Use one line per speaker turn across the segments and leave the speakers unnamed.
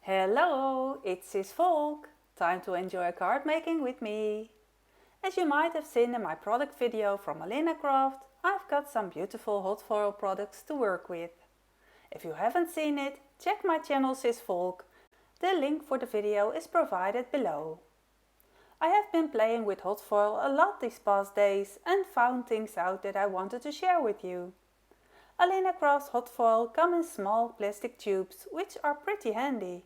Hello, it's Sis Volk. Time to enjoy card making with me. As you might have seen in my product video from AlinaCraft, I've got some beautiful hot foil products to work with. If you haven't seen it, check my channel Sis Volk. The link for the video is provided below. I have been playing with hot foil a lot these past days and found things out that I wanted to share with you. AlinaCraft's hot foil come in small plastic tubes, which are pretty handy.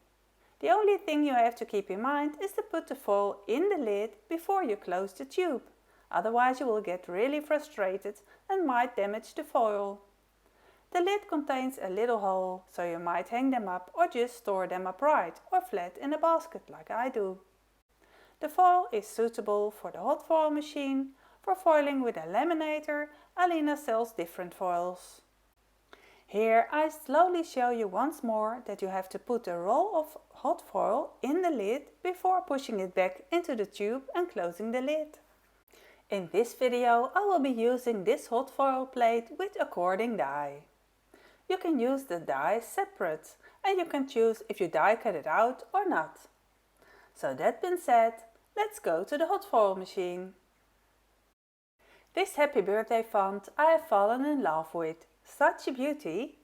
The only thing you have to keep in mind is to put the foil in the lid before you close the tube. Otherwise you will get really frustrated and might damage the foil. The lid contains a little hole, so you might hang them up or just store them upright or flat in a basket like I do. The foil is suitable for the hot foil machine. For foiling with a laminator, Alina sells different foils. Here I slowly show you once more that you have to put a roll of hot foil in the lid before pushing it back into the tube and closing the lid. In this video I will be using this hot foil plate with a cording die. You can use the die separate and you can choose if you die cut it out or not. So that being said, let's go to the hot foil machine. This happy birthday font I have fallen in love with. Such a beauty!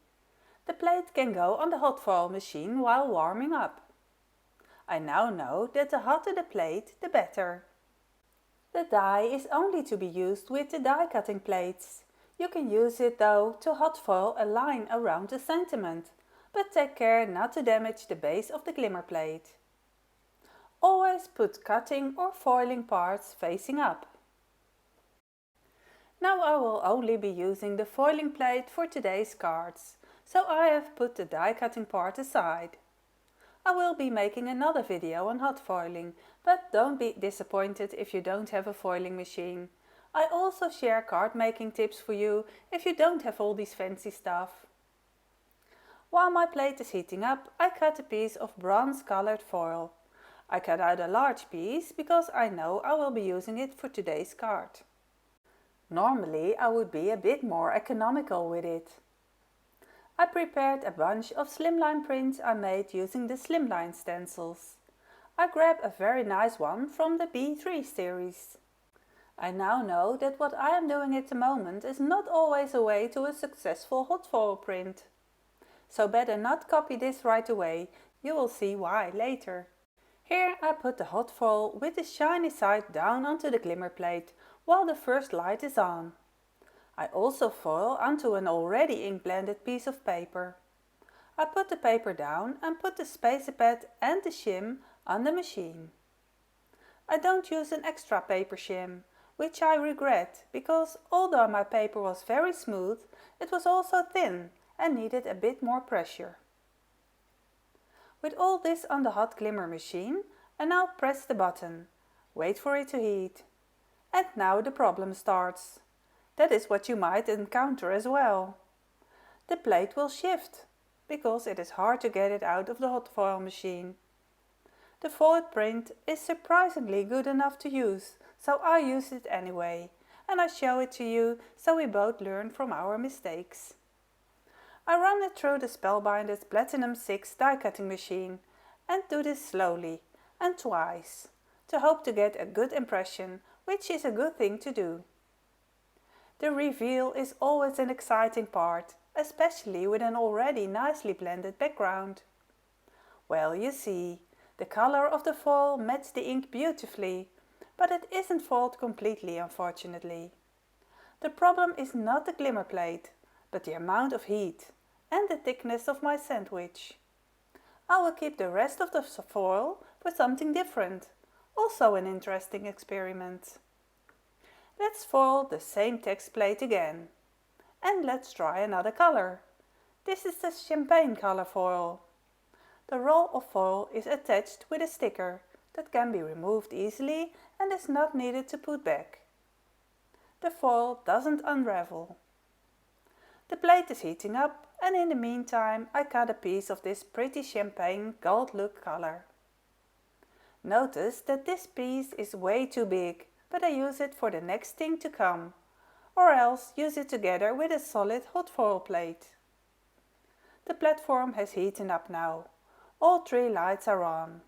The plate can go on the hot foil machine while warming up. I now know that the hotter the plate, the better. The die is only to be used with the die cutting plates. You can use it though to hot foil a line around the sentiment, but take care not to damage the base of the glimmer plate. Always put cutting or foiling parts facing up. Now I will only be using the foiling plate for today's cards, so I have put the die cutting part aside. I will be making another video on hot foiling, but don't be disappointed if you don't have a foiling machine. I also share card making tips for you if you don't have all this fancy stuff. While my plate is heating up, I cut a piece of bronze colored foil. I cut out a large piece because I know I will be using it for today's card. Normally I would be a bit more economical with it. I prepared a bunch of slimline prints I made using the slimline stencils. I grabbed a very nice one from the B3 series. I now know that what I am doing at the moment is not always a way to a successful hot foil print. So better not copy this right away, you will see why later. Here I put the hot foil with the shiny side down onto the glimmer plate while the first light is on. I also foil onto an already ink blended piece of paper. I put the paper down and put the spacer pad and the shim on the machine. I don't use an extra paper shim, which I regret because although my paper was very smooth, it was also thin and needed a bit more pressure. With all this on the hot glimmer machine, I now press the button, wait for it to heat. And now the problem starts. That is what you might encounter as well. The plate will shift, because it is hard to get it out of the hot foil machine. The foiled print is surprisingly good enough to use, so I use it anyway, and I show it to you so we both learn from our mistakes. I run it through the Spellbinder's Platinum 6 die cutting machine and do this slowly and twice to hope to get a good impression, which is a good thing to do. The reveal is always an exciting part, especially with an already nicely blended background. Well, you see, the color of the foil matched the ink beautifully, but it isn't foiled completely, unfortunately. The problem is not the glimmer plate, but the amount of heat and the thickness of my sandwich. I will keep the rest of the foil for something different, also an interesting experiment. Let's foil the same text plate again. And let's try another color. This is the champagne color foil. The roll of foil is attached with a sticker that can be removed easily and is not needed to put back. The foil doesn't unravel. The plate is heating up and in the meantime I cut a piece of this pretty champagne gold look color. Notice that this piece is way too big, but I use it for the next thing to come, or else use it together with a solid hot foil plate. The platform has heated up now. All 3 lights are on.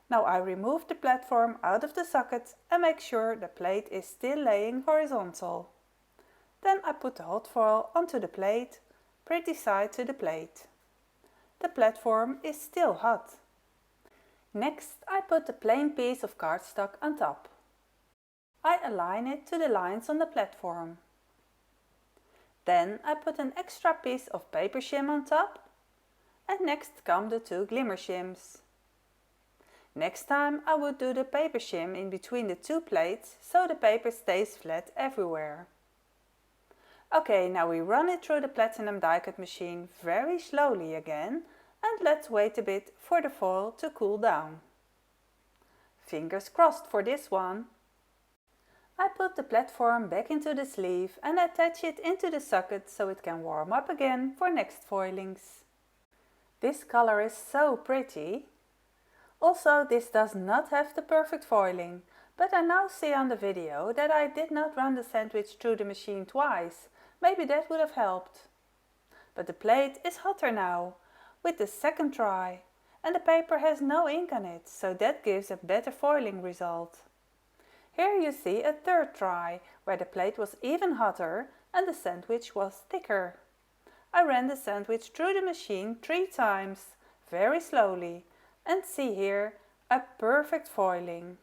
Now I remove the platform out of the socket and make sure the plate is still laying horizontal. Then I put the hot foil onto the plate, pretty side to the plate. The platform is still hot. Next I put a plain piece of cardstock on top. I align it to the lines on the platform. Then I put an extra piece of paper shim on top, and next come the 2 glimmer shims. Next time I would do the paper shim in between the 2 plates so the paper stays flat everywhere. Okay, now we run it through the platinum die cut machine very slowly again, and let's wait a bit for the foil to cool down. Fingers crossed for this one. I put the platform back into the sleeve and attach it into the socket so it can warm up again for next foilings. This color is so pretty. Also, this does not have the perfect foiling, but I now see on the video that I did not run the sandwich through the machine twice. Maybe that would have helped. But the plate is hotter now, with the second try, and the paper has no ink on it, so that gives a better foiling result. Here you see a third try, where the plate was even hotter and the sandwich was thicker. I ran the sandwich through the machine 3 times, very slowly, and see here a perfect foiling.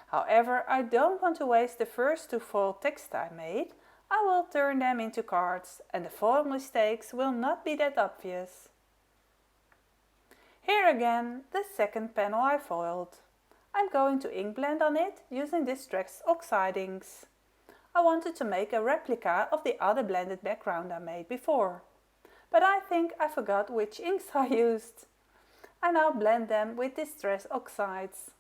However, I don't want to waste the first 2 foil texts I made. I will turn them into cards and the foil mistakes will not be that obvious. Here again, the second panel I foiled. I'm going to ink blend on it using Distress Oxide inks. I wanted to make a replica of the other blended background I made before, but I think I forgot which inks I used. I now blend them with Distress Oxides.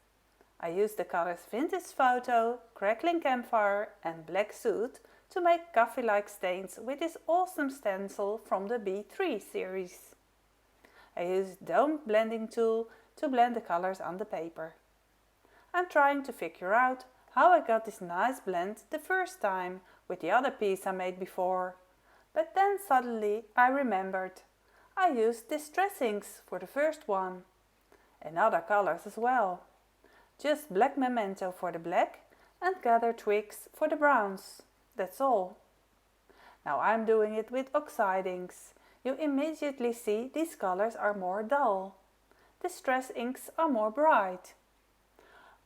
I used the colors Vintage Photo, Crackling Campfire and Black Soot to make coffee-like stains with this awesome stencil from the B3 series. I used Dome Blending Tool to blend the colors on the paper. I'm trying to figure out how I got this nice blend the first time with the other piece I made before. But then suddenly I remembered. I used Distress inks for the first one. And other colors as well. Just black memento for the black and gather twigs for the browns. That's all. Now I'm doing it with oxide inks. You immediately see these colors are more dull. Distress inks are more bright.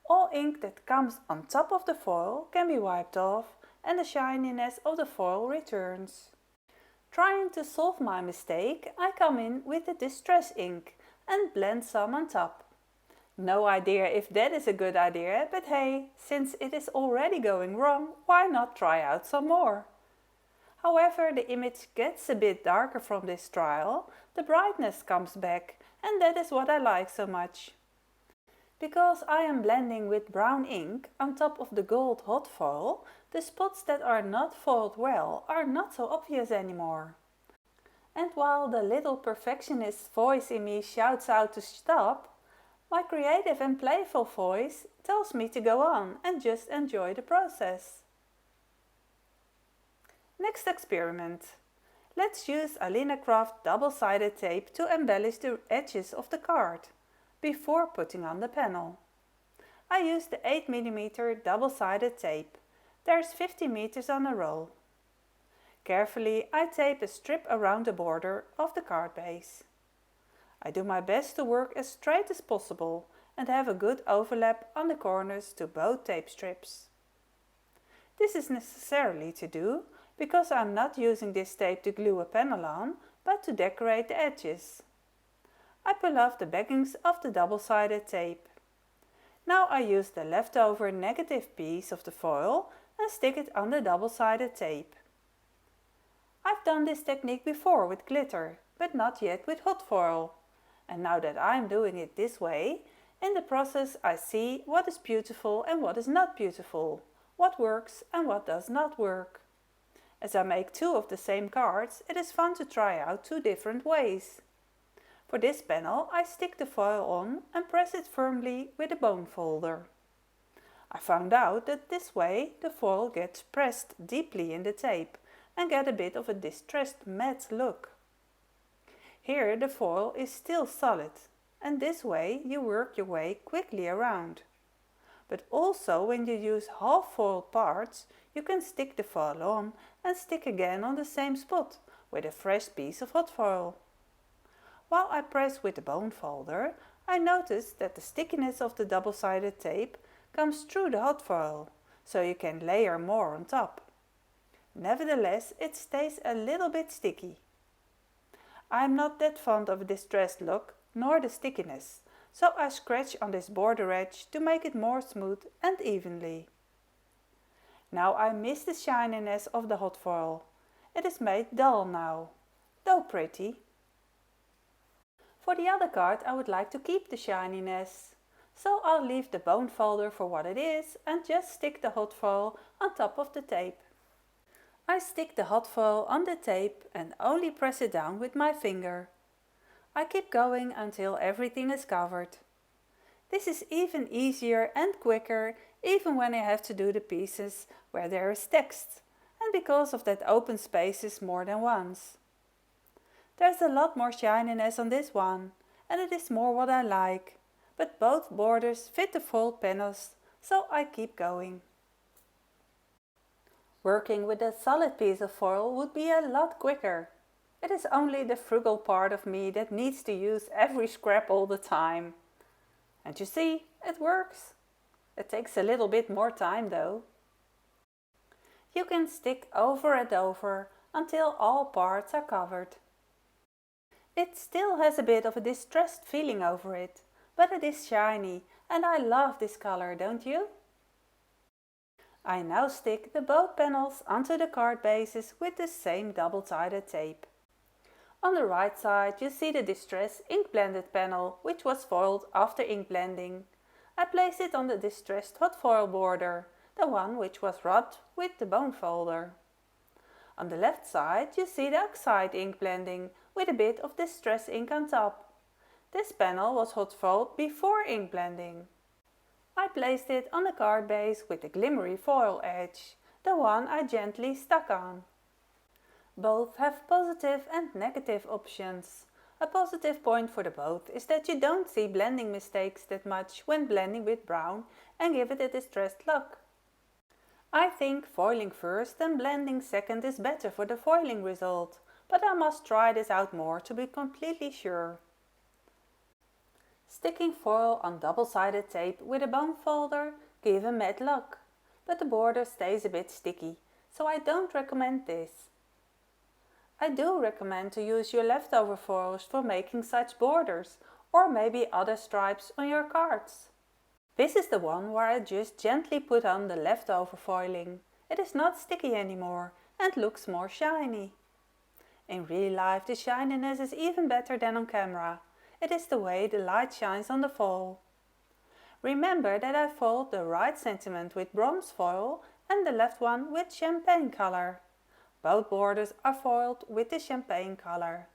All ink that comes on top of the foil can be wiped off and the shininess of the foil returns. Trying to solve my mistake, I come in with the Distress ink and blend some on top. No idea if that is a good idea, but hey, since it is already going wrong, why not try out some more? However, the image gets a bit darker from this trial, the brightness comes back, and that is what I like so much. Because I am blending with brown ink on top of the gold hot foil, the spots that are not foiled well are not so obvious anymore. And while the little perfectionist voice in me shouts out to stop, my creative and playful voice tells me to go on and just enjoy the process. Next experiment. Let's use AlinaCraft double-sided tape to embellish the edges of the card before putting on the panel. I used the 8mm double-sided tape. There's 50 meters on a roll. Carefully I tape a strip around the border of the card base. I do my best to work as straight as possible and have a good overlap on the corners to both tape strips. This is necessarily to do because I'm not using this tape to glue a panel on, but to decorate the edges. I pull off the backings of the double-sided tape. Now I use the leftover negative piece of the foil and stick it on the double-sided tape. I've done this technique before with glitter, but not yet with hot foil. And now that I'm doing it this way, in the process I see what is beautiful and what is not beautiful, what works and what does not work. As I make 2 of the same cards, it is fun to try out 2 different ways. For this panel I stick the foil on and press it firmly with a bone folder. I found out that this way the foil gets pressed deeply in the tape and get a bit of a distressed matte look. Here the foil is still solid, and this way you work your way quickly around. But also when you use half-foiled parts, you can stick the foil on and stick again on the same spot with a fresh piece of hot foil. While I press with the bone folder, I noticed that the stickiness of the double-sided tape comes through the hot foil, so you can layer more on top. Nevertheless, it stays a little bit sticky. I'm not that fond of a distressed look, nor the stickiness, so I scratch on this border edge to make it more smooth and evenly. Now I miss the shininess of the hot foil. It is made dull now, though pretty. For the other card I would like to keep the shininess, so I'll leave the bone folder for what it is and just stick the hot foil on top of the tape. I stick the hot foil on the tape and only press it down with my finger. I keep going until everything is covered. This is even easier and quicker even when I have to do the pieces where there is text, and because of that open spaces more than once. There's a lot more shininess on this one, and it is more what I like, but both borders fit the fold panels, so I keep going. Working with a solid piece of foil would be a lot quicker. It is only the frugal part of me that needs to use every scrap all the time. And you see, it works. It takes a little bit more time though. You can stick over and over until all parts are covered. It still has a bit of a distressed feeling over it, but it is shiny and I love this color, don't you? I now stick the both panels onto the card bases with the same double-sided tape. On the right side you see the Distress ink blended panel, which was foiled after ink blending. I place it on the distressed hot foil border, the one which was rubbed with the bone folder. On the left side you see the oxide ink blending with a bit of Distress ink on top. This panel was hot foiled before ink blending. I placed it on the card base with the glimmery foil edge, the one I gently stuck on. Both have positive and negative options. A positive point for the both is that you don't see blending mistakes that much when blending with brown and give it a distressed look. I think foiling first and blending second is better for the foiling result, but I must try this out more to be completely sure. Sticking foil on double-sided tape with a bone folder gives a matte look, but the border stays a bit sticky, so I don't recommend this. I do recommend to use your leftover foils for making such borders, or maybe other stripes on your cards. This is the one where I just gently put on the leftover foiling. It is not sticky anymore and looks more shiny. In real life the shininess is even better than on camera. It is the way the light shines on the foil. Remember that I foiled the right sentiment with bronze foil and the left one with champagne color. Both borders are foiled with the champagne color.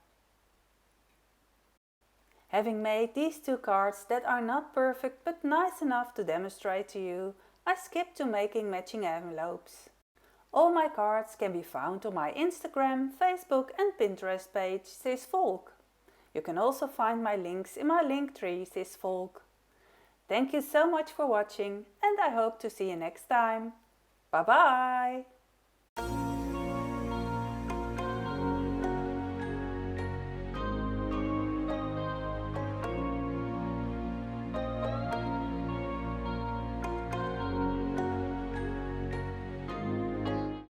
Having made these two cards that are not perfect but nice enough to demonstrate to you, I skipped to making matching envelopes. All my cards can be found on my Instagram, Facebook and Pinterest page Sisvolk. You can also find my links in my link tree Sisvolk. Thank you so much for watching and I hope to see you next time. Bye bye!